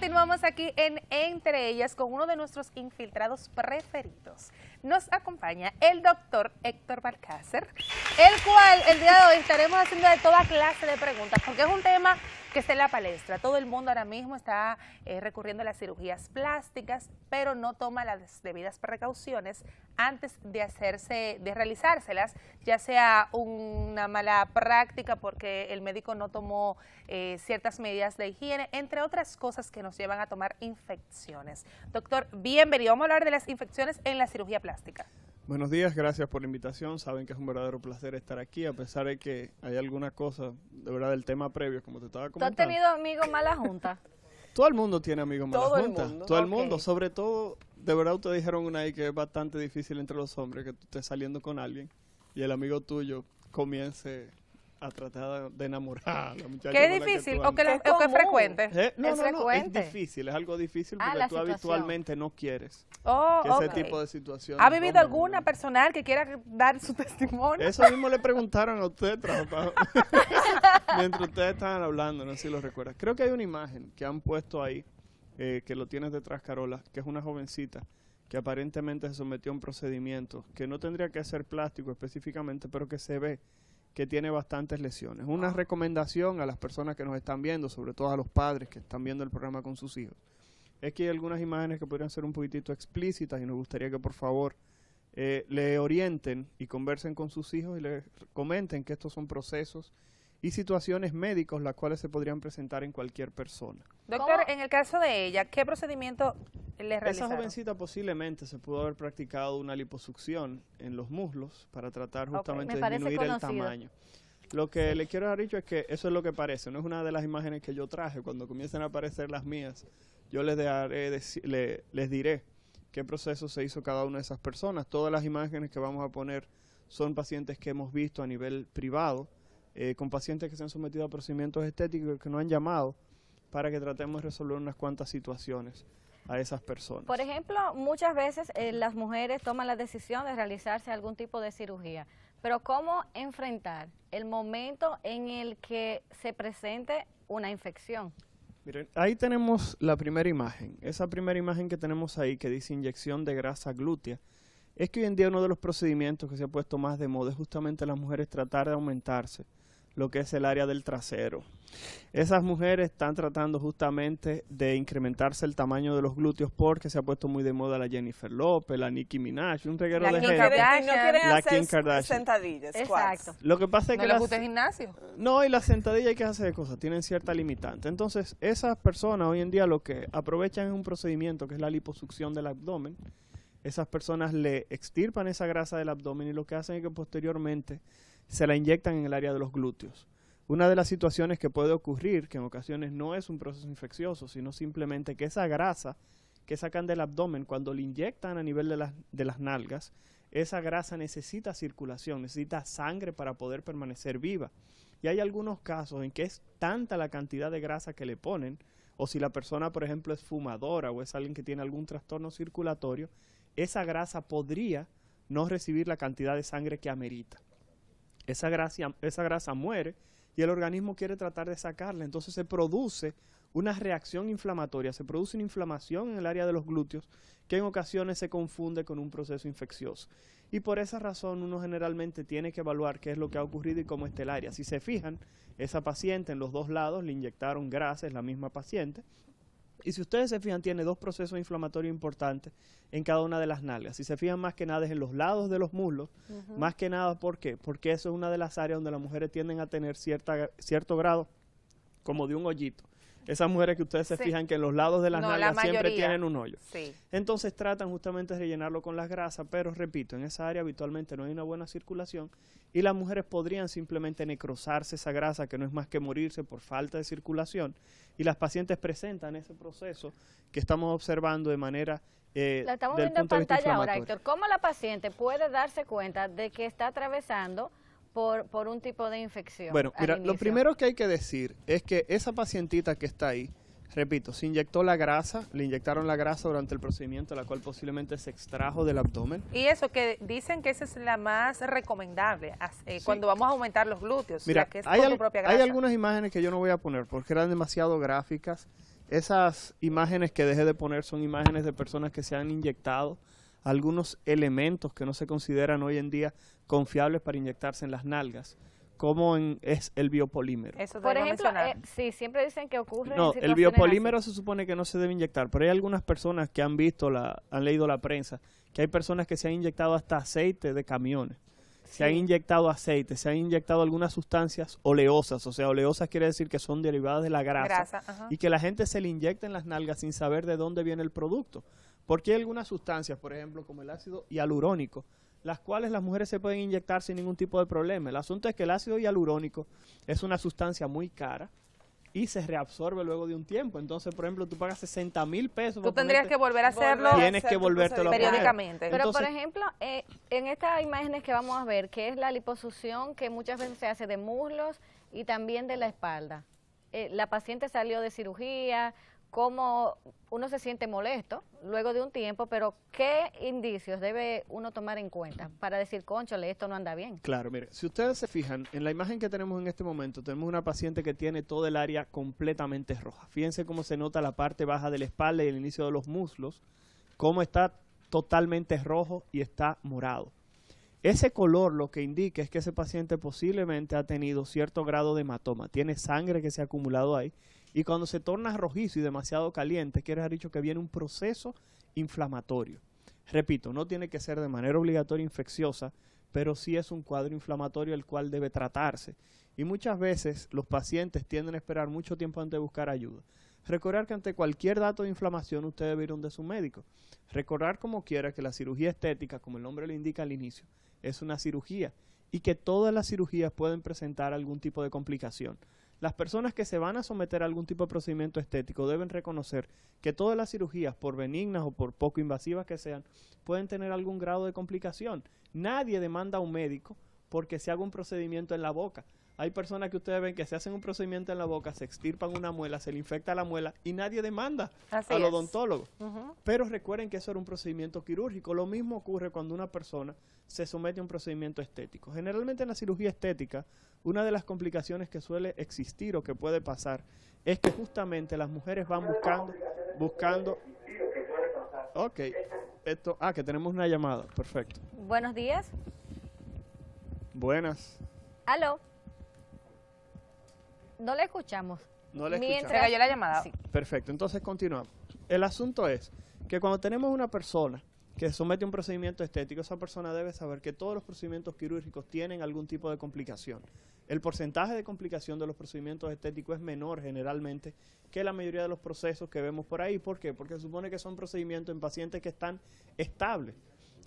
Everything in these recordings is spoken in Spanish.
continuamos aquí en Entre Ellas con uno de nuestros infiltrados preferidos. Nos acompaña el doctor Héctor Balcácer, el cual el día de hoy estaremos haciendo de toda clase de preguntas, porque es un tema que está en la palestra. Todo el mundo ahora mismo está recurriendo a las cirugías plásticas, pero no toma las debidas precauciones antes de realizárselas, ya sea una mala práctica porque el médico no tomó ciertas medidas de higiene, entre otras cosas que nos llevan a tomar infecciones. Doctor, bienvenido. Vamos a hablar de las infecciones en la cirugía plástica. Buenos días, gracias por la invitación. Saben que es un verdadero placer estar aquí, a pesar de que hay alguna cosa, de verdad, del tema previo, como te estaba comentando. ¿Tú has tenido amigos mala junta? Todo el mundo tiene amigos mala junta. Todo el mundo, Ok. sobre todo, de verdad, ustedes dijeron una ahí que es bastante difícil entre los hombres, que tú estés saliendo con alguien y el amigo tuyo comience a tratar de enamorar a la muchacha. ¿Qué es con la que difícil tú o que andas. es frecuente? No, ¿Es no, no, es frecuente? difícil, es algo difícil porque la tú situación. habitualmente no quieres Oh, que ese ok. tipo de situación. ¿Ha vivido alguna personal que quiera dar su testimonio? Eso mismo le preguntaron a usted mientras ustedes estaban hablando, no sé si lo recuerdas. Creo que hay una imagen que han puesto ahí, que lo tienes detrás, Carola, que es una jovencita que aparentemente se sometió a un procedimiento que no tendría que ser plástico específicamente, pero que se ve que tiene bastantes lesiones. Una recomendación a las personas que nos están viendo, sobre todo a los padres que están viendo el programa con sus hijos, es que hay algunas imágenes que podrían ser un poquitito explícitas y nos gustaría que por favor le orienten y conversen con sus hijos y le comenten que estos son procesos y situaciones médicos las cuales se podrían presentar en cualquier persona. Doctor, ¿Cómo? en el caso de ella, ¿qué procedimiento le Esa realizaron? jovencita posiblemente se pudo haber practicado una liposucción en los muslos para tratar justamente Me de parece disminuir el conocido. tamaño. Lo que le quiero dar dicho es que eso es lo que parece, no es una de las imágenes que yo traje. Cuando comiencen a aparecer las mías, yo les diré qué proceso se hizo cada una de esas personas. Todas las imágenes que vamos a poner son pacientes que hemos visto a nivel privado, con pacientes que se han sometido a procedimientos estéticos que nos han llamado para que tratemos de resolver unas cuantas situaciones a esas personas. Por ejemplo, muchas veces las mujeres toman la decisión de realizarse algún tipo de cirugía, pero ¿cómo enfrentar el momento en el que se presente una infección? Miren, ahí tenemos la primera imagen. Esa primera imagen que tenemos ahí, que dice inyección de grasa glútea, es que hoy en día uno de los procedimientos que se ha puesto más de moda es justamente las mujeres tratar de aumentarse lo que es el área del trasero. Esas mujeres están tratando justamente de incrementarse el tamaño de los glúteos porque se ha puesto muy de moda la Jennifer López, la Nicki Minaj, un reguero La de Kim gente. Kardashian. No quieren La hacer Kim Kardashian. sentadillas, squats. Exacto. Lo que pasa es ¿No que le gusta el gimnasio? no, y las sentadillas hay que hacer cosas, tienen cierta limitante. Entonces, esas personas hoy en día lo que aprovechan es un procedimiento que es la liposucción del abdomen. Esas personas le extirpan esa grasa del abdomen y lo que hacen es que posteriormente se la inyectan en el área de los glúteos. Una de las situaciones que puede ocurrir, que en ocasiones no es un proceso infeccioso, sino simplemente que esa grasa que sacan del abdomen, cuando le inyectan a nivel de las nalgas, esa grasa necesita circulación, necesita sangre para poder permanecer viva. Y hay algunos casos en que es tanta la cantidad de grasa que le ponen, o si la persona, por ejemplo, es fumadora o es alguien que tiene algún trastorno circulatorio, esa grasa podría no recibir la cantidad de sangre que amerita. Esa grasa muere y el organismo quiere tratar de sacarla, entonces se produce una reacción inflamatoria, se produce una inflamación en el área de los glúteos que en ocasiones se confunde con un proceso infeccioso. Y por esa razón uno generalmente tiene que evaluar qué es lo que ha ocurrido y cómo está el área. Si se fijan, esa paciente en los dos lados le inyectaron grasa, es la misma paciente. Y si ustedes se fijan, tiene dos procesos inflamatorios importantes en cada una de las nalgas. Si se fijan, más que nada es en los lados de los muslos. Más que nada, ¿por qué? Porque eso es una de las áreas donde las mujeres tienden a tener cierto grado como de un hoyito. Esas mujeres que ustedes se Sí. fijan que en los lados de las No, la nalgas siempre mayoría. tienen un hoyo. Sí. Entonces tratan justamente de rellenarlo con las grasas, pero repito, en esa área habitualmente no hay una buena circulación y las mujeres podrían simplemente necrosarse esa grasa, que no es más que morirse por falta de circulación, y las pacientes presentan ese proceso que estamos observando de manera La estamos del viendo en punto de vista pantalla ahora, inflamatorio. Héctor. ¿Cómo la paciente puede darse cuenta de que está atravesando por un tipo de infección? Bueno, al mira, lo inicio? primero que hay que decir es que esa pacientita que está ahí, repito, se inyectó la grasa, le inyectaron la grasa durante el procedimiento, la cual posiblemente se extrajo del abdomen. Y eso, que dicen que esa es la más recomendable Sí. cuando vamos a aumentar los glúteos, Mira, la que es hay, con tu propia grasa. hay algunas imágenes que yo no voy a poner porque eran demasiado gráficas Esas imágenes que dejé de poner son imágenes de personas que se han inyectado algunos elementos que no se consideran hoy en día confiables para inyectarse en las nalgas, como es el biopolímero. Eso te Por iba a ejemplo, mencionar. sí, siempre dicen que ocurre en No, el situaciones biopolímero así. se supone que no se debe inyectar, pero hay algunas personas que han visto, han leído la prensa, que hay personas que se han inyectado hasta aceite de camiones, se han Sí. inyectado aceite, se han inyectado algunas sustancias oleosas, o sea, oleosas quiere decir que son derivadas de la grasa, Ajá. y que la gente se le inyecta en las nalgas sin saber de dónde viene el producto. Porque hay algunas sustancias, por ejemplo, como el ácido hialurónico, las cuales las mujeres se pueden inyectar sin ningún tipo de problema. El asunto es que el ácido hialurónico es una sustancia muy cara y se reabsorbe luego de un tiempo. Entonces, por ejemplo, tú pagas 60,000 pesos. Tú para tendrías ponerte- que volver a hacerlo Tienes que volvértelo a poner. periódicamente. Pero, Entonces- por ejemplo, en estas imágenes que vamos a ver, que es la liposucción que muchas veces se hace de muslos y también de la espalda. La paciente salió de cirugía, cómo uno se siente molesto luego de un tiempo, pero ¿qué indicios debe uno tomar en cuenta para decir, cónchale, esto no anda bien? Claro, mire, si ustedes se fijan, en la imagen que tenemos en este momento, tenemos una paciente que tiene todo el área completamente roja. Fíjense cómo se nota la parte baja de la espalda y el inicio de los muslos, cómo está totalmente rojo y está morado. Ese color lo que indica es que ese paciente posiblemente ha tenido cierto grado de hematoma, tiene sangre que se ha acumulado ahí, y cuando se torna rojizo y demasiado caliente, quiere decir dicho que viene un proceso inflamatorio. Repito, no tiene que ser de manera obligatoria infecciosa, pero sí es un cuadro inflamatorio el cual debe tratarse. Y muchas veces los pacientes tienden a esperar mucho tiempo antes de buscar ayuda. Recordar que ante cualquier dato de inflamación usted debe ir donde su médico. Recordar como quiera que la cirugía estética, como el nombre lo indica al inicio, es una cirugía y que todas las cirugías pueden presentar algún tipo de complicación. Las personas que se van a someter a algún tipo de procedimiento estético deben reconocer que todas las cirugías, por benignas o por poco invasivas que sean, pueden tener algún grado de complicación. Nadie demanda a un médico porque se haga un procedimiento en la boca. Hay personas que ustedes ven que se hacen un procedimiento en la boca, se extirpan una muela, se le infecta la muela y nadie demanda Así al es. odontólogo. Ujú. Pero recuerden que eso era un procedimiento quirúrgico. Lo mismo ocurre cuando una persona se somete a un procedimiento estético. Generalmente en la cirugía estética, una de las complicaciones que suele existir o que puede pasar es que justamente las mujeres van buscando. Ok, que tenemos una llamada. Perfecto. Buenos días. Buenas. ¿Aló? No le escuchamos. No le Mientras- Se cayó la llamada. Sí. Perfecto, entonces continuamos. El asunto es que cuando tenemos una persona que se somete a un procedimiento estético, esa persona debe saber que todos los procedimientos quirúrgicos tienen algún tipo de complicación. El porcentaje de complicación de los procedimientos estéticos es menor generalmente que la mayoría de los procesos que vemos por ahí. ¿Por qué? Porque se supone que son procedimientos en pacientes que están estables.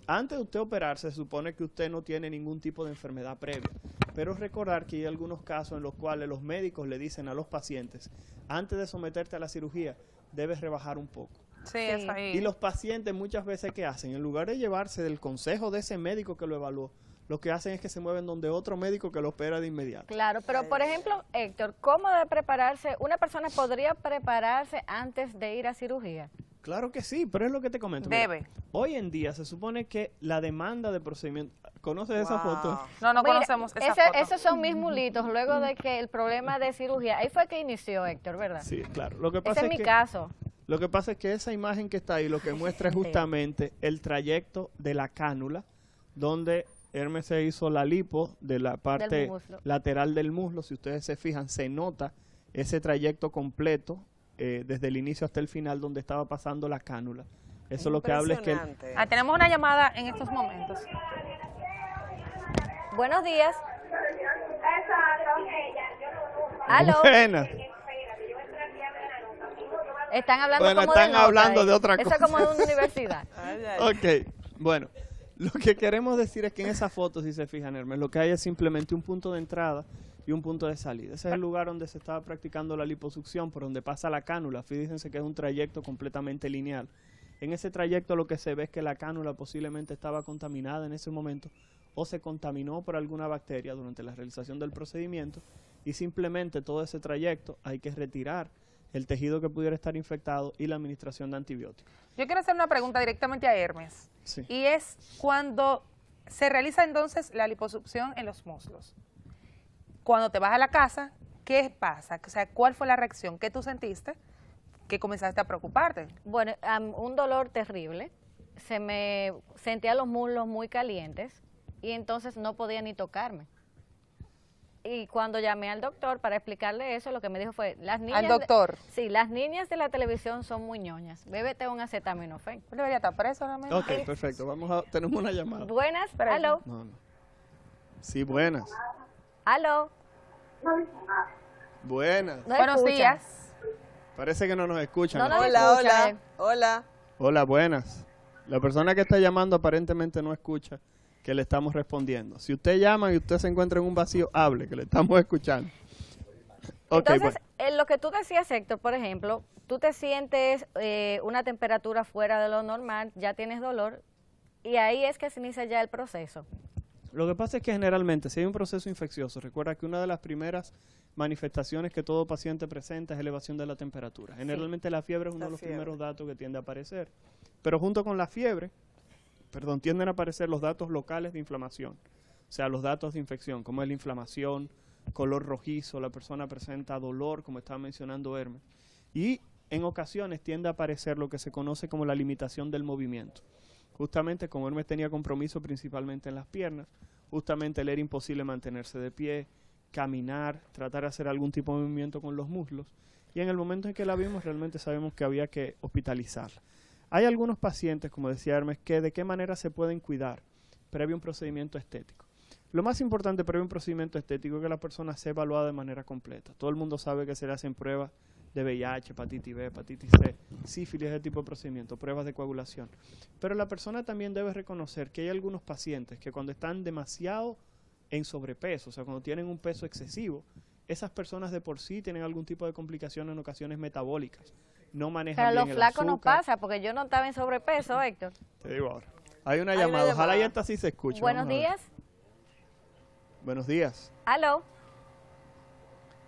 Antes de usted operarse, se supone que usted no tiene ningún tipo de enfermedad previa. Pero recordar que hay algunos casos en los cuales los médicos le dicen a los pacientes, antes de someterte a la cirugía, debes rebajar un poco. Sí, eso ahí. Y los pacientes muchas veces, ¿qué hacen? En lugar de llevarse del consejo de ese médico que lo evaluó, lo que hacen es que se mueven donde otro médico que lo opera de inmediato. Claro, pero por ejemplo, Héctor, ¿cómo debe prepararse? ¿Una persona podría prepararse antes de ir a cirugía? Claro que sí, pero es lo que te comento. Mira, Debe. hoy en día se supone que la demanda de procedimiento... ¿Conoces esa foto? No, no Mira, conocemos esa foto. Esos son mis mulitos, luego de que el problema de cirugía, ahí fue que inició, Héctor, ¿verdad? Sí, claro. Lo que Ese pasa es es mi que... caso. Lo que pasa es que esa imagen que está ahí lo que muestra es justamente el trayecto de la cánula, donde Hermes se hizo la lipo de la parte muslo. lateral del muslo. Si ustedes se fijan, se nota ese trayecto completo desde el inicio hasta el final donde estaba pasando la cánula. Eso lo que habla es que... Tenemos una llamada en estos momentos. Buenos días. ¿Aló? Buenas. Están hablando Bueno, como están de nota, hablando de otra Eso cosa. es como de una universidad. Ok, bueno, lo que queremos decir es que en esa foto, si se fijan, Hermes, lo que hay es simplemente un punto de entrada y un punto de salida. Ese es el lugar donde se estaba practicando la liposucción, por donde pasa la cánula. Fíjense que es un trayecto completamente lineal. En ese trayecto lo que se ve es que la cánula posiblemente estaba contaminada en ese momento o se contaminó por alguna bacteria durante la realización del procedimiento y simplemente todo ese trayecto hay que retirar el tejido que pudiera estar infectado y la administración de antibióticos. Yo quiero hacer una pregunta directamente a Hermes. Sí. Y es cuando se realiza entonces la liposucción en los muslos. Cuando te vas a la casa, ¿qué pasa? O sea, ¿cuál fue la reacción? ¿Qué tú sentiste? que comenzaste a preocuparte? Bueno, un dolor terrible. Sentía los muslos muy calientes y entonces no podía ni tocarme. Y cuando llamé al doctor para explicarle eso, lo que me dijo fue, las niñas... ¿Al doctor? Sí, las niñas de la televisión son muy ñoñas. Bébete un acetaminofén. Él debería estar preso ahora mismo. Ok, perfecto. Tenemos una llamada. Buenas, Espera, aló, No, no. Sí, buenas. aló. Buenas. No Buenos escucha. días. Parece que no nos escuchan. No nos Hola, escucha, hola, hola. Hola, buenas. La persona que está llamando aparentemente no escucha que le estamos respondiendo. Si usted llama y usted se encuentra en un vacío, hable, que le estamos escuchando. Ok, Entonces, bueno. en lo que tú decías, Héctor, por ejemplo, tú te sientes una temperatura fuera de lo normal, ya tienes dolor, y ahí es que se inicia ya el proceso. Lo que pasa es que generalmente, si hay un proceso infeccioso, recuerda que una de las primeras manifestaciones que todo paciente presenta es elevación de la temperatura. Generalmente la fiebre es uno de los primeros datos que tiende a aparecer. Pero junto con la fiebre, tienden a aparecer los datos locales de inflamación. O sea, los datos de infección, como es la inflamación, color rojizo, la persona presenta dolor, como estaba mencionando Hermes. Y en ocasiones tiende a aparecer lo que se conoce como la limitación del movimiento. Justamente como Hermes tenía compromiso principalmente en las piernas, justamente le era imposible mantenerse de pie, caminar, tratar de hacer algún tipo de movimiento con los muslos. Y en el momento en que la vimos, realmente sabemos que había que hospitalizarla. Hay algunos pacientes, como decía Hermes, que de qué manera se pueden cuidar previo a un procedimiento estético. Lo más importante previo a un procedimiento estético es que la persona sea evaluada de manera completa. Todo el mundo sabe que se le hacen pruebas de VIH, hepatitis B, hepatitis C, sífilis, ese tipo de procedimientos, pruebas de coagulación. Pero la persona también debe reconocer que hay algunos pacientes que cuando están demasiado en sobrepeso, o sea, cuando tienen un peso excesivo, esas personas de por sí tienen algún tipo de complicación en ocasiones metabólicas. No manejan Pero bien los el flacos no azúcar. pasa, porque yo no estaba en sobrepeso, Héctor. Te digo ahora. Hay una Hay una llamada. Ojalá y llamada. esta sí se escuche. Buenos Vamos a ver. días, Buenos días. aló.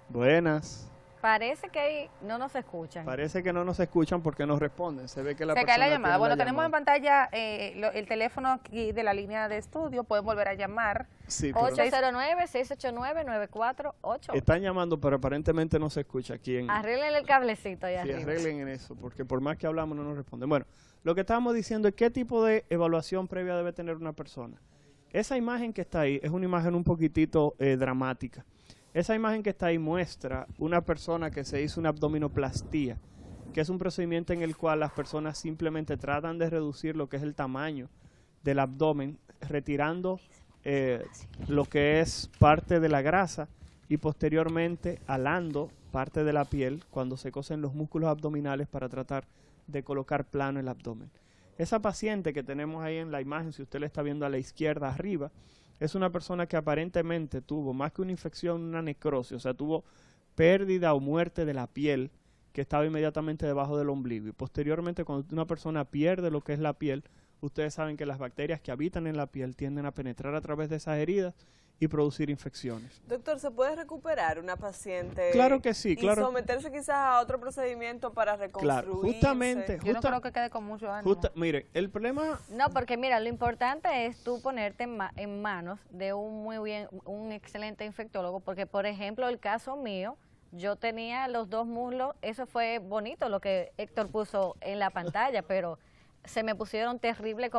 Buenas. Parece que no nos escuchan. Parece que no nos escuchan porque no responden. Se ve que la Se cae persona la llamada. tiene Bueno, la tenemos en llamada. pantalla el teléfono aquí de la línea de estudio. Pueden volver a llamar. Sí, pero 809-689-9488. están llamando, pero aparentemente no se escucha aquí en... Arreglen el cablecito ahí Sí, arriba. arreglen en eso, porque por más que hablamos no nos responden. Bueno, lo que estábamos diciendo es qué tipo de evaluación previa debe tener una persona. Esa imagen que está ahí es una imagen un poquitito dramática. Esa imagen que está ahí muestra una persona que se hizo una abdominoplastía, que es un procedimiento en el cual las personas simplemente tratan de reducir lo que es el tamaño del abdomen, retirando lo que es parte de la grasa y posteriormente alando parte de la piel cuando se cosen los músculos abdominales para tratar de colocar plano el abdomen. Esa paciente que tenemos ahí en la imagen, si usted la está viendo a la izquierda arriba, es una persona que aparentemente tuvo más que una infección, una necrosis, o sea, tuvo pérdida o muerte de la piel que estaba inmediatamente debajo del ombligo. Y posteriormente, cuando una persona pierde lo que es la piel, ustedes saben que las bacterias que habitan en la piel tienden a penetrar a través de esas heridas y producir infecciones. Doctor, ¿se puede recuperar una paciente? Claro que sí, claro. Y someterse quizás a otro procedimiento para reconstruirse. Claro, justamente. Yo no creo que quede con mucho ánimo. Mire, el problema... No, porque mira, lo importante es tú ponerte en manos de un excelente infectólogo, porque por ejemplo el caso mío, yo tenía los dos muslos, eso fue bonito lo que Héctor puso en la pantalla, pero se me pusieron terrible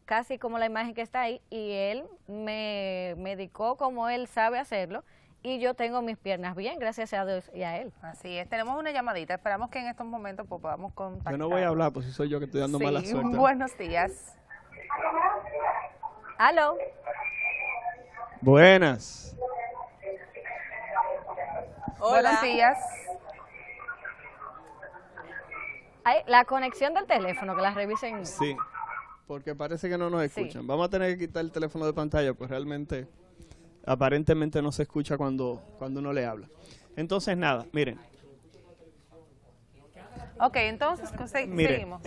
casi como la imagen que está ahí, y él me medicó como él sabe hacerlo, y yo tengo mis piernas bien, gracias a Dios y a él. Así es, tenemos una llamadita. Esperamos que en estos momentos pues, podamos contactar. Yo no voy a hablar, pues si soy yo que estoy dando Sí, mala suerte. buenos días. Aló, Buenas. Hola. Buenos días. la conexión del teléfono, que la revisen. Sí, porque parece que no nos escuchan. Vamos a tener que quitar el teléfono de pantalla, pues realmente, aparentemente no se escucha cuando uno le habla. Entonces, nada, miren. Ok, entonces Miren, seguimos.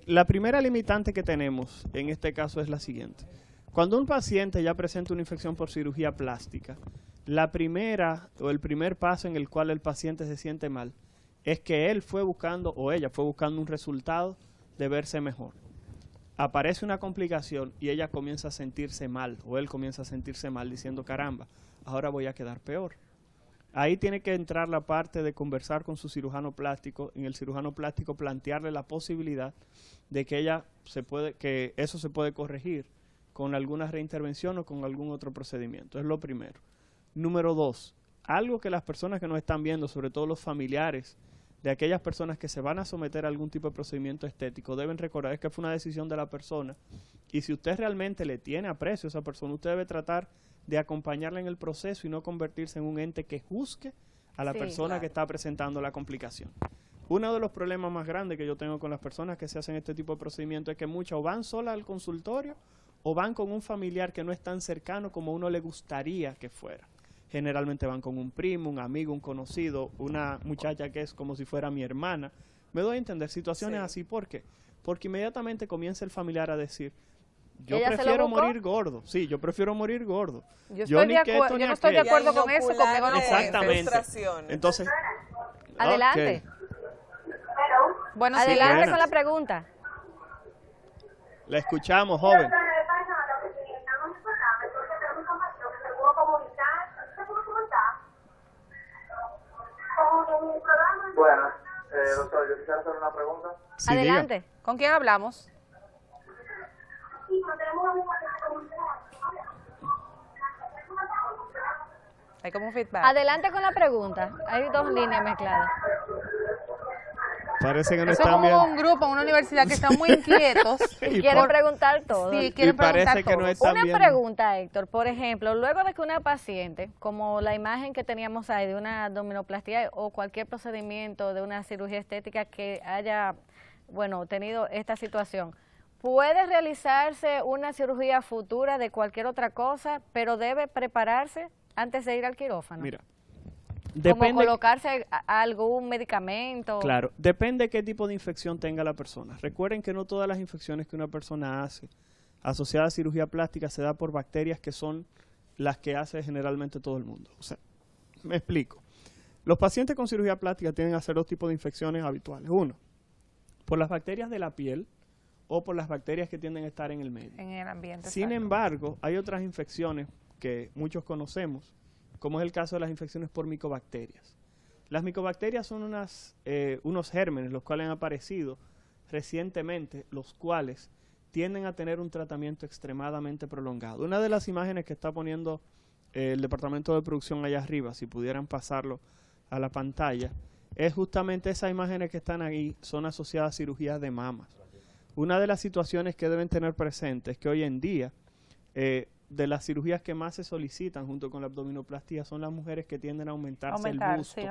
la primera limitante que tenemos en este caso es la siguiente. Cuando un paciente ya presenta una infección por cirugía plástica, la primera o el primer paso en el cual el paciente se siente mal es que él fue buscando o ella fue buscando un resultado de verse mejor. Aparece una complicación y ella comienza a sentirse mal o él comienza a sentirse mal diciendo, caramba, ahora voy a quedar peor. Ahí tiene que entrar la parte de conversar con su cirujano plástico, en el cirujano plástico plantearle la posibilidad de que eso se puede corregir con alguna reintervención o con algún otro procedimiento. Es lo primero. Número 2, algo que las personas que nos están viendo, sobre todo los familiares de aquellas personas que se van a someter a algún tipo de procedimiento estético, deben recordar es que fue una decisión de la persona, y si usted realmente le tiene aprecio a esa persona, usted debe tratar de acompañarla en el proceso y no convertirse en un ente que juzgue a la persona que está presentando la complicación. Uno de los problemas más grandes que yo tengo con las personas que se hacen este tipo de procedimiento es que muchas o van solas al consultorio o van con un familiar que no es tan cercano como uno le gustaría que fuera. Generalmente van con un primo, un amigo, un conocido, una muchacha que es como si fuera mi hermana. Me doy a entender situaciones así. ¿Por qué? Porque inmediatamente comienza el familiar a decir, yo prefiero morir gordo. Sí, yo prefiero morir gordo. Yo no estoy de acuerdo con eso, conmigo no. Exactamente. Entonces, adelante. Bueno, adelante con la pregunta. La escuchamos, joven. Bueno, doctor, yo quisiera hacer una pregunta. Sí, adelante. diga. ¿Con quién hablamos? Hay como un feedback. Adelante con la pregunta. Hay dos líneas mezcladas. Parece que no Eso están es bien. como un grupo en una universidad que están muy inquietos. Y quieren preguntar todo. Sí, Y quieren preguntar parece que todo. no están Una bien. pregunta, Héctor. Por ejemplo, luego de que una paciente, como la imagen que teníamos ahí de una abdominoplastia o cualquier procedimiento de una cirugía estética que haya, bueno, tenido esta situación, puede realizarse una cirugía futura de cualquier otra cosa, pero debe prepararse antes de ir al quirófano. Mira, como depende. colocarse algún medicamento. Claro, depende qué tipo de infección tenga la persona. Recuerden que no todas las infecciones que una persona hace asociadas a cirugía plástica se da por bacterias que son las que hace generalmente todo el mundo. O sea, me explico. Los pacientes con cirugía plástica tienen que hacer dos tipos de infecciones habituales. Uno, por las bacterias de la piel o por las bacterias que tienden a estar en el medio. En el ambiente. Sin exacto. embargo, hay otras infecciones que muchos conocemos, como es el caso de las infecciones por micobacterias. Las micobacterias son unos gérmenes, los cuales han aparecido recientemente, los cuales tienden a tener un tratamiento extremadamente prolongado. Una de las imágenes que está poniendo el departamento de producción allá arriba, si pudieran pasarlo a la pantalla, es justamente esas imágenes que están ahí, son asociadas a cirugías de mamas. Una de las situaciones que deben tener presente es que hoy en día, de las cirugías que más se solicitan junto con la abdominoplastia son las mujeres que tienden a aumentarse el busto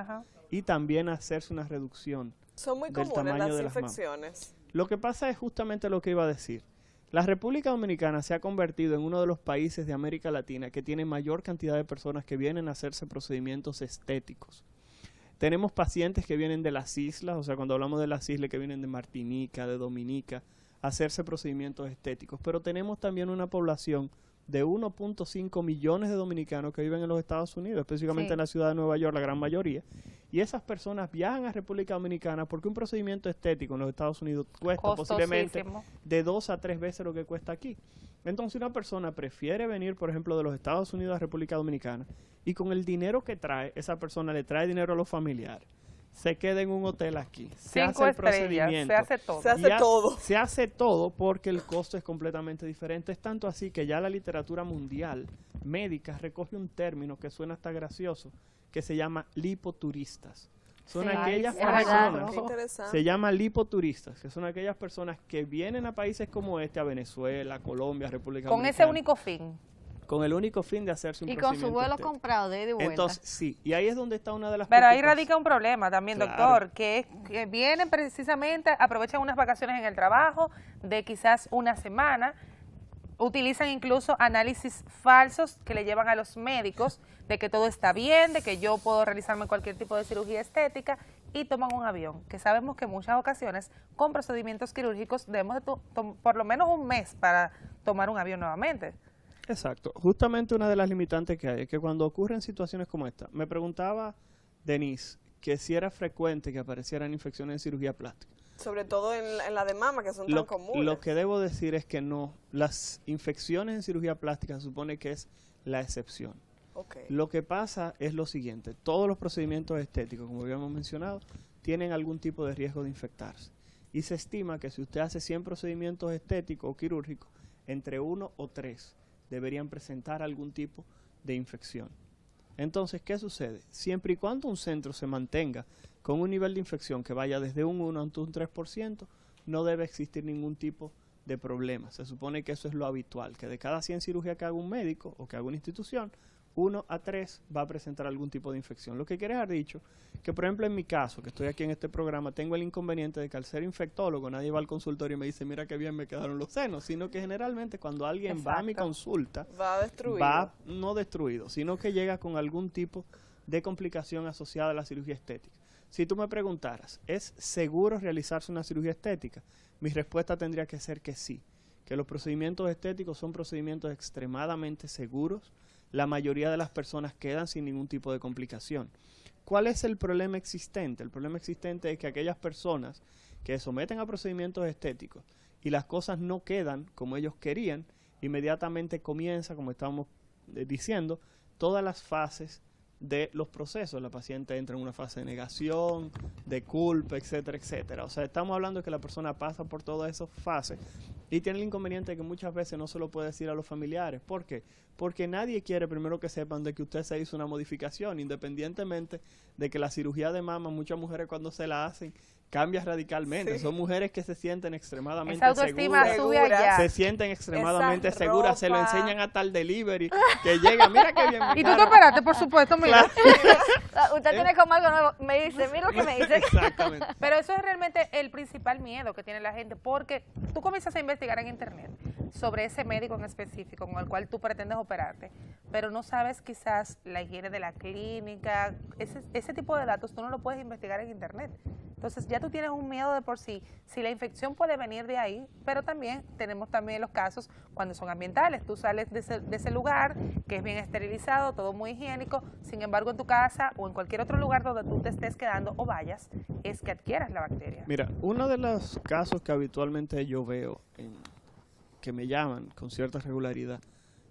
y también a hacerse una reducción Son muy del comunes tamaño las de las mamas. infecciones. Lo que pasa es justamente lo que iba a decir. La República Dominicana se ha convertido en uno de los países de América Latina que tiene mayor cantidad de personas que vienen a hacerse procedimientos estéticos. Tenemos pacientes que vienen de las islas, o sea, cuando hablamos de las islas que vienen de Martinica, de Dominica, a hacerse procedimientos estéticos. Pero tenemos también una población de 1.5 millones de dominicanos que viven en los Estados Unidos, específicamente en la ciudad de Nueva York, la gran mayoría. Y esas personas viajan a República Dominicana porque un procedimiento estético en los Estados Unidos cuesta posiblemente de 2 a 3 veces lo que cuesta aquí. Entonces una persona prefiere venir, por ejemplo, de los Estados Unidos a República Dominicana y con el dinero que trae, esa persona le trae dinero a los familiares. Se queda en un hotel aquí, se hace el procedimiento, se hace todo. Se hace todo. Se hace todo porque el costo es completamente diferente. Es tanto así que ya la literatura mundial médica recoge un término que suena hasta gracioso, que se llama lipoturistas. Son aquellas personas, Qué interesante. se llama lipoturistas, que son aquellas personas que vienen a países como este, a Venezuela, Colombia, República Con Dominicana. ese único fin. Con el único fin de hacerse un Y con procedimiento su vuelo estético. comprado de ida y vuelta. Entonces, sí, y ahí es donde está una de las Pero ahí preocupaciones. radica un problema también, Claro. doctor, que es que vienen precisamente, aprovechan unas vacaciones en el trabajo de quizás una semana, utilizan incluso análisis falsos que le llevan a los médicos de que todo está bien, de que yo puedo realizarme cualquier tipo de cirugía estética y toman un avión, que sabemos que en muchas ocasiones con procedimientos quirúrgicos debemos de por lo menos un mes para tomar un avión nuevamente. Exacto. Justamente una de las limitantes que hay es que cuando ocurren situaciones como esta, me preguntaba Denise que si era frecuente que aparecieran infecciones en cirugía plástica. Sobre todo en la de mama, que son tan comunes. Lo que debo decir es que no, las infecciones en cirugía plástica se supone que es la excepción. Okay. Lo que pasa es lo siguiente, todos los procedimientos estéticos, como habíamos mencionado, tienen algún tipo de riesgo de infectarse. Y se estima que si usted hace 100 procedimientos estéticos o quirúrgicos, entre 1 o 3 deberían presentar algún tipo de infección. Entonces, ¿qué sucede? Siempre y cuando un centro se mantenga con un nivel de infección que vaya desde un 1 hasta un 3%, no debe existir ningún tipo de problema. Se supone que eso es lo habitual, que de cada 100 cirugías que haga un médico o que haga una institución, 1 a 3 va a presentar algún tipo de infección. Lo que quiere dejar dicho, que por ejemplo en mi caso, que estoy aquí en este programa, tengo el inconveniente de que al ser infectólogo, nadie va al consultorio y me dice, mira qué bien me quedaron los senos, sino que generalmente cuando alguien va a mi consulta, va destruido. va no destruido, sino que llega con algún tipo de complicación asociada a la cirugía estética. Si tú me preguntaras, ¿es seguro realizarse una cirugía estética? Mi respuesta tendría que ser que sí, que los procedimientos estéticos son procedimientos extremadamente seguros. La mayoría de las personas quedan sin ningún tipo de complicación. ¿Cuál es el problema existente? El problema existente es que aquellas personas que someten a procedimientos estéticos y las cosas no quedan como ellos querían, inmediatamente comienza, como estábamos diciendo, todas las fases de los procesos. La paciente entra en una fase de negación, de culpa, etcétera, etcétera. O sea, estamos hablando de que la persona pasa por todas esas fases y tiene el inconveniente de que muchas veces no se lo puede decir a los familiares. ¿Por qué? Porque nadie quiere primero que sepan de que usted se hizo una modificación, independientemente de que la cirugía de mama, muchas mujeres cuando se la hacen, cambia radicalmente. Sí. Son mujeres que se sienten extremadamente esa autoestima seguras. Sube allá. Se sienten extremadamente seguras. Se lo enseñan a tal delivery que llega, mira qué bien. Y tú te esperaste, por supuesto, mira. Claro. Usted tiene como algo nuevo. Me dice, mira lo que me dice. Exactamente. Pero eso es realmente el principal miedo que tiene la gente, porque tú comienzas a investigar en internet sobre ese médico en específico con el cual tú pretendes operarte, pero no sabes quizás la higiene de la clínica, ese tipo de datos tú no lo puedes investigar en internet. Entonces ya tú tienes un miedo de por sí, si la infección puede venir de ahí, pero también tenemos también los casos cuando son ambientales. Tú sales de ese lugar que es bien esterilizado, todo muy higiénico, sin embargo en tu casa o en cualquier otro lugar donde tú te estés quedando o vayas, es que adquieras la bacteria. Mira, uno de los casos que habitualmente yo veo, que me llaman con cierta regularidad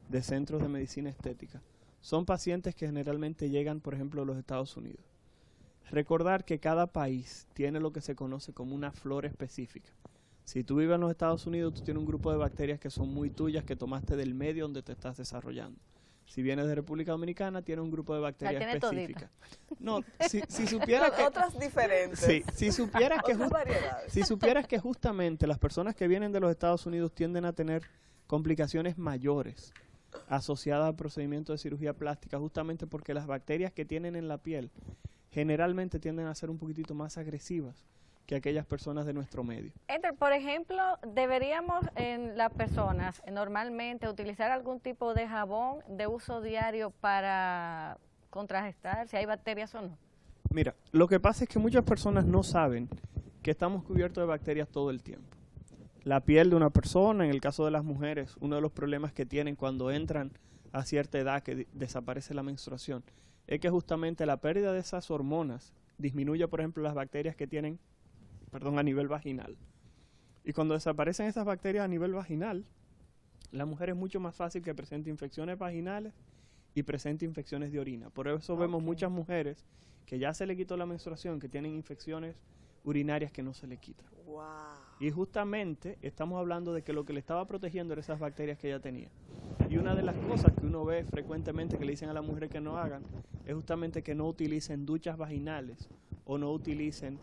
de centros de medicina estética, son pacientes que generalmente llegan, por ejemplo, a los Estados Unidos. Recordar que cada país tiene lo que se conoce como una flora específica. Si tú vives en los Estados Unidos, tú tienes un grupo de bacterias que son muy tuyas, que tomaste del medio donde te estás desarrollando. Si vienes de República Dominicana, tienes un grupo de bacterias específicas. No, si supieras que... Otras diferentes. Sí, si supieras que justamente las personas que vienen de los Estados Unidos tienden a tener complicaciones mayores asociadas al procedimiento de cirugía plástica, justamente porque las bacterias que tienen en la piel generalmente tienden a ser un poquitito más agresivas que aquellas personas de nuestro medio. Por ejemplo, deberíamos en las personas normalmente utilizar algún tipo de jabón de uso diario para contrarrestar si hay bacterias o no. Mira, lo que pasa es que muchas personas no saben que estamos cubiertos de bacterias todo el tiempo. La piel de una persona, en el caso de las mujeres, uno de los problemas que tienen cuando entran a cierta edad que desaparece la menstruación, es que justamente la pérdida de esas hormonas disminuye, por ejemplo, las bacterias que tienen, a nivel vaginal. Y cuando desaparecen esas bacterias a nivel vaginal, la mujer es mucho más fácil que presente infecciones vaginales y presente infecciones de orina. Por eso vemos muchas mujeres que ya se le quitó la menstruación, que tienen infecciones urinarias que no se le quitan. Wow. Y justamente estamos hablando de que lo que le estaba protegiendo eran esas bacterias que ella tenía. Y una de las cosas que uno ve frecuentemente que le dicen a las mujeres que no hagan es justamente que no utilicen duchas vaginales o no utilicen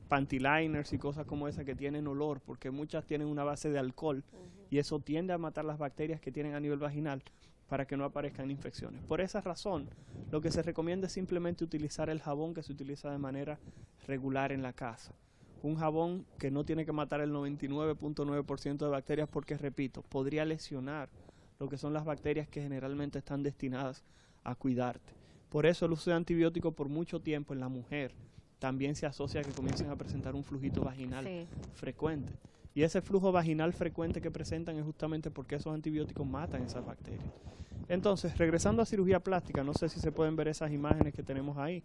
panty liners y cosas como esa que tienen olor, porque muchas tienen una base de alcohol y eso tiende a matar las bacterias que tienen a nivel vaginal para que no aparezcan infecciones. Por esa razón, lo que se recomienda es simplemente utilizar el jabón que se utiliza de manera regular en la casa. Un jabón que no tiene que matar el 99.9% de bacterias porque, repito, podría lesionar lo que son las bacterias que generalmente están destinadas a cuidarte. Por eso el uso de antibióticos por mucho tiempo en la mujer también se asocia a que comiencen a presentar un flujito vaginal frecuente. Y ese flujo vaginal frecuente que presentan es justamente porque esos antibióticos matan esas bacterias. Entonces, regresando a cirugía plástica, no sé si se pueden ver esas imágenes que tenemos ahí.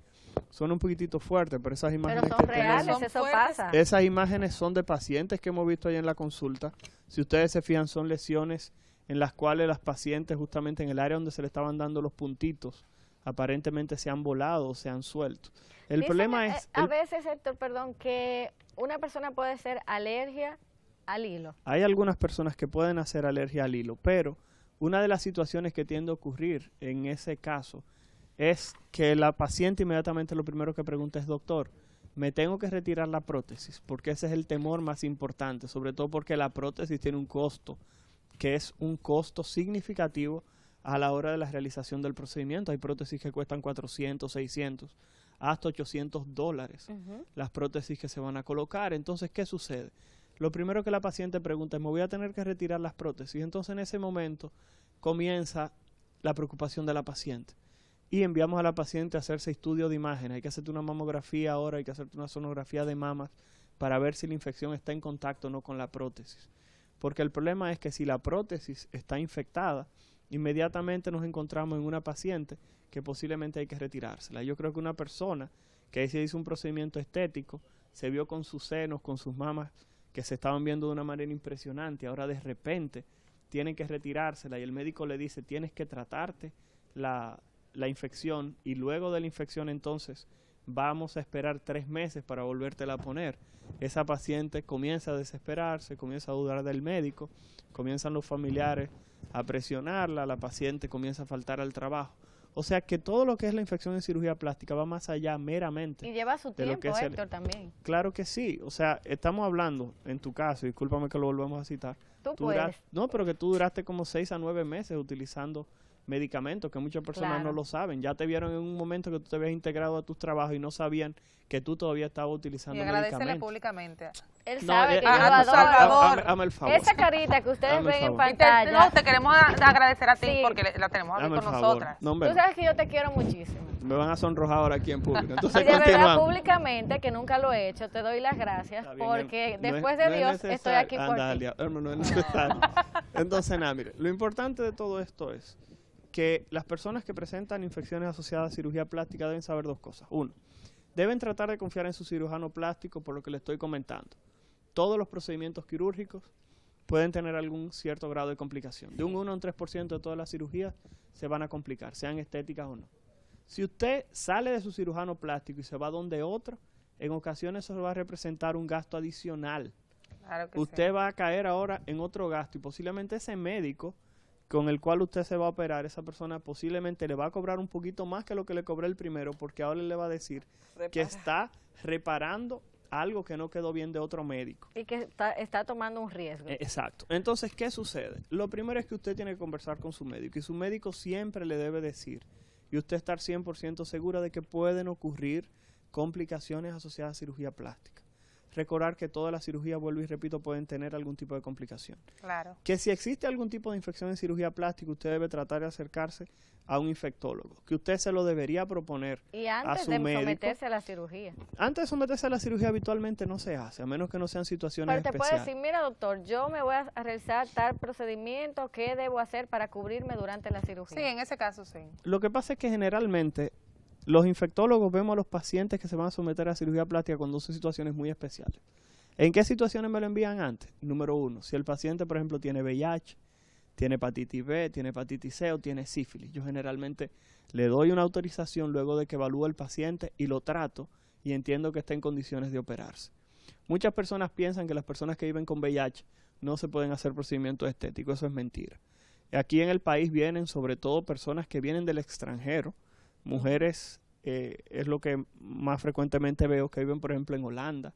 Son un poquitito fuertes, pero esas imágenes pero son reales, eso pasa. Esas imágenes son de pacientes que hemos visto ahí en la consulta. Si ustedes se fijan, son lesiones en las cuales las pacientes justamente en el área donde se le estaban dando los puntitos aparentemente se han volado o se han suelto. El Dicen, problema es... a veces, Héctor, perdón, que una persona puede ser alergia al hilo. Hay algunas personas que pueden hacer alergia al hilo, pero una de las situaciones que tiende a ocurrir en ese caso es que la paciente inmediatamente lo primero que pregunta es: doctor, me tengo que retirar la prótesis, porque ese es el temor más importante, sobre todo porque la prótesis tiene un costo, que es un costo significativo a la hora de la realización del procedimiento. Hay prótesis que cuestan 400, 600, hasta $800, las prótesis que se van a colocar. Entonces, ¿qué sucede? Lo primero que la paciente pregunta es: ¿me voy a tener que retirar las prótesis? Entonces, en ese momento comienza la preocupación de la paciente. Y enviamos a la paciente a hacerse estudio de imagen. Hay que hacerte una mamografía ahora, hay que hacerte una sonografía de mamas para ver si la infección está en contacto o no con la prótesis. Porque el problema es que si la prótesis está infectada, inmediatamente nos encontramos en una paciente que posiblemente hay que retirársela. Yo creo que una persona que se hizo un procedimiento estético, se vio con sus senos, con sus mamas, que se estaban viendo de una manera impresionante, ahora de repente tienen que retirársela y el médico le dice: tienes que tratarte la infección y luego de la infección entonces vamos a esperar 3 meses para volvértela a poner. Esa paciente comienza a desesperarse, comienza a dudar del médico, comienzan los familiares a presionarla, la paciente comienza a faltar al trabajo. O sea que todo lo que es la infección en cirugía plástica va más allá meramente. Y lleva su de lo tiempo, que es Héctor, también. Claro que sí. O sea, estamos hablando, en tu caso, discúlpame que lo volvemos a citar. Tú puedes. No, pero que tú duraste como 6 a 9 meses utilizando medicamentos que muchas personas Claro. no lo saben. Ya te vieron en un momento que tú te habías integrado a tus trabajos y no sabían que tú todavía estabas utilizando Y agradecerle medicamentos. públicamente. Él No, sabe que yo lo Salvador. adoro. Hazme el favor. Esa carita que ustedes Hazme el ven en favor. pantalla. No, te queremos agradecer a ti Sí. porque la tenemos aquí Hazme el con favor. nosotras. No, hombre, Tú sabes que yo te quiero muchísimo. me van a sonrojar ahora aquí en público. Y Entonces de verdad, continuamos. públicamente, que nunca lo he hecho, te doy las gracias Está bien, porque no es- después no de es Dios estoy necesario. aquí por Anda, ti. Alia, hermano, no es necesario. Entonces, nada, mire, lo importante de todo esto es que las personas que presentan infecciones asociadas a cirugía plástica deben saber 2 cosas. 1, deben tratar de confiar en su cirujano plástico por lo que le estoy comentando. Todos los procedimientos quirúrgicos pueden tener algún cierto grado de complicación. De un 1 a un 3% de todas las cirugías se van a complicar, sean estéticas o no. Si usted sale de su cirujano plástico y se va donde otro, en ocasiones eso va a representar un gasto adicional. Claro que Usted sí. va a caer ahora en otro gasto y posiblemente ese médico con el cual usted se va a operar, esa persona posiblemente le va a cobrar un poquito más que lo que le cobré el primero, porque ahora le va a decir que está reparando algo que no quedó bien de otro médico. Y que está tomando un riesgo. Exacto. Entonces, ¿qué sucede? Lo primero es que usted tiene que conversar con su médico y su médico siempre le debe decir y usted estar 100% segura de que pueden ocurrir complicaciones asociadas a cirugía plástica. Recordar que todas las cirugías, vuelvo y repito, pueden tener algún tipo de complicación. Claro. Que si existe algún tipo de infección en cirugía plástica, usted debe tratar de acercarse a un infectólogo, que usted se lo debería proponer Y a antes su de médico. someterse a la cirugía. Antes de someterse a la cirugía habitualmente no se hace, a menos que no sean situaciones Pero te puede especiales. decir, mira doctor, yo me voy a realizar tal procedimiento, ¿qué debo hacer para cubrirme durante la cirugía? Sí, en ese caso sí. Lo que pasa es que generalmente los infectólogos vemos a los pacientes que se van a someter a cirugía plástica cuando son situaciones muy especiales. ¿En qué situaciones me lo envían antes? Número 1, si el paciente, por ejemplo, tiene VIH, tiene hepatitis B, tiene hepatitis C o tiene sífilis. Yo generalmente le doy una autorización luego de que evalúe el paciente y lo trato y entiendo que está en condiciones de operarse. Muchas personas piensan que las personas que viven con VIH no se pueden hacer procedimientos estéticos. Eso es mentira. Aquí en el país vienen sobre todo personas que vienen del extranjero, mujeres, es lo que más frecuentemente veo, que viven por ejemplo en Holanda,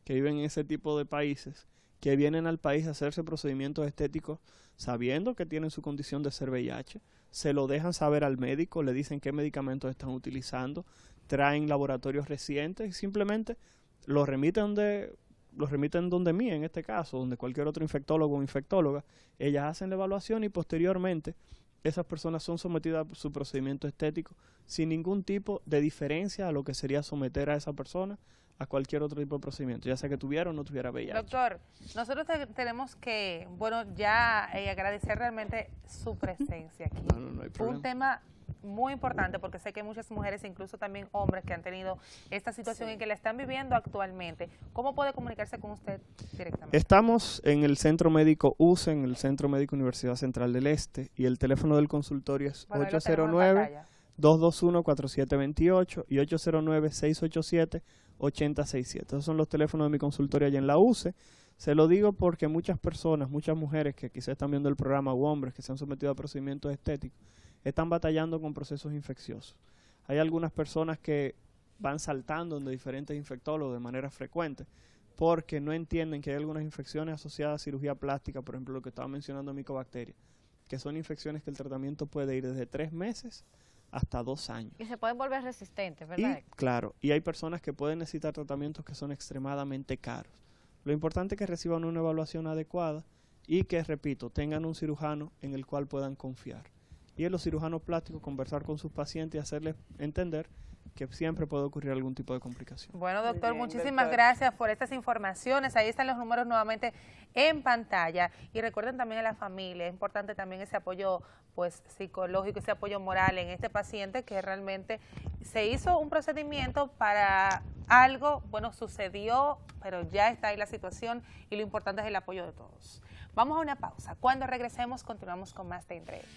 que viven en ese tipo de países, que vienen al país a hacerse procedimientos estéticos sabiendo que tienen su condición de ser VIH, se lo dejan saber al médico, le dicen qué medicamentos están utilizando, traen laboratorios recientes y simplemente los remiten donde mí, en este caso, donde cualquier otro infectólogo o infectóloga. Ellas hacen la evaluación y posteriormente esas personas son sometidas a su procedimiento estético sin ningún tipo de diferencia a lo que sería someter a esa persona a cualquier otro tipo de procedimiento, ya sea que tuviera o no tuviera VIH. Doctor, nosotros tenemos que, bueno, ya agradecer realmente su presencia aquí. No hay problema. Un tema muy importante, porque sé que hay muchas mujeres, incluso también hombres, que han tenido esta situación y que la están viviendo actualmente. ¿Cómo puede comunicarse con usted directamente? Estamos en el Centro Médico UCE, en el Centro Médico Universidad Central del Este, y el teléfono del consultorio es Bueno, ahí lo tenemos en pantalla. 809-221-4728 y 809-687-8067. Esos son los teléfonos de mi consultorio allá en la UCE. Se lo digo porque muchas personas, muchas mujeres que quizás están viendo el programa o hombres que se han sometido a procedimientos estéticos, están batallando con procesos infecciosos. Hay algunas personas que van saltando de diferentes infectólogos de manera frecuente porque no entienden que hay algunas infecciones asociadas a cirugía plástica, por ejemplo, lo que estaba mencionando micobacteria, que son infecciones que el tratamiento puede ir desde 3 meses hasta 2 años. Y se pueden volver resistentes, ¿verdad? Y, claro, y hay personas que pueden necesitar tratamientos que son extremadamente caros. Lo importante es que reciban una evaluación adecuada y que, repito, tengan un cirujano en el cual puedan confiar. Y en los cirujanos plásticos conversar con sus pacientes y hacerles entender que siempre puede ocurrir algún tipo de complicación. Bueno, doctor, Muy bien, muchísimas doctor. gracias por estas informaciones. Ahí están los números nuevamente en pantalla. Y recuerden también a la familia, es importante también ese apoyo pues psicológico, ese apoyo moral en este paciente que realmente se hizo un procedimiento para algo, bueno, sucedió, pero ya está ahí la situación y lo importante es el apoyo de todos. Vamos a una pausa. Cuando regresemos continuamos con más de Entre Ellas.